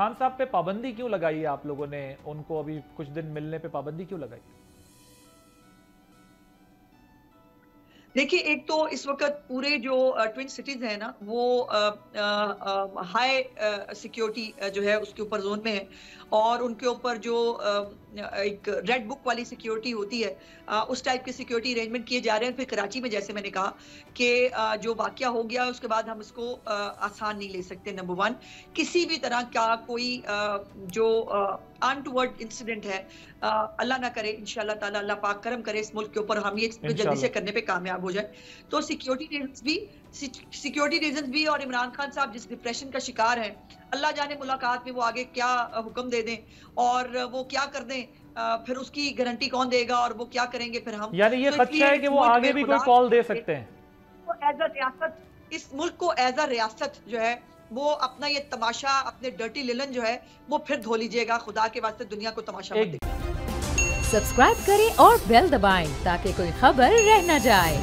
खान साहब पे पाबंदी क्यों लगाई है आप लोगों ने? उनको अभी कुछ दिन मिलने पे पाबंदी क्यों लगाई? देखिए, एक तो इस वक्त पूरे जो ट्विन सिटीज है ना, वो हाई सिक्योरिटी जो है उसके ऊपर जोन में है, और उनके ऊपर जो एक रेड बुक वाली सिक्योरिटी होती है, उस टाइप के सिक्योरिटी अरेंजमेंट किए जा रहे हैं। फिर कराची में जैसे मैंने कहा कि जो वाकया हो गया उसके बाद हम इसको आसान नहीं ले सकते। नंबर वन, किसी भी तरह का कोई जो अनटुवर्ड इंसिडेंट है, अल्लाह ना करे, इंशाल्लाह ताला अल्लाह पाक करम करे इस मुल्क के ऊपर, हम ये जल्दी से करने पे कामयाब हो जाए। तो सिक्योरिटी रीजंस भी और इमरान खान साहब जिस डिप्रेशन का शिकार हैं, अल्लाह जाने मुलाकात में वो आगे क्या हुक्म दे दें और वो क्या कर दें, फिर उसकी गारंटी कौन देगा और वो क्या करेंगे फिर हम। यानी ये खदशा है कि वो आगे भी कोई कॉल दे सकते हैं। तो एज अ रियासत, इस मुल्क को एज अ रियासत जो है वो अपना ये तमाशा, अपने डर्टी लिलन जो है वो फिर धो लीजिएगा। खुदा के वास्ते दुनिया को तमाशा मत देखिए। सब्सक्राइब करें और बेल दबाएं ताकि कोई खबर रह न जाए।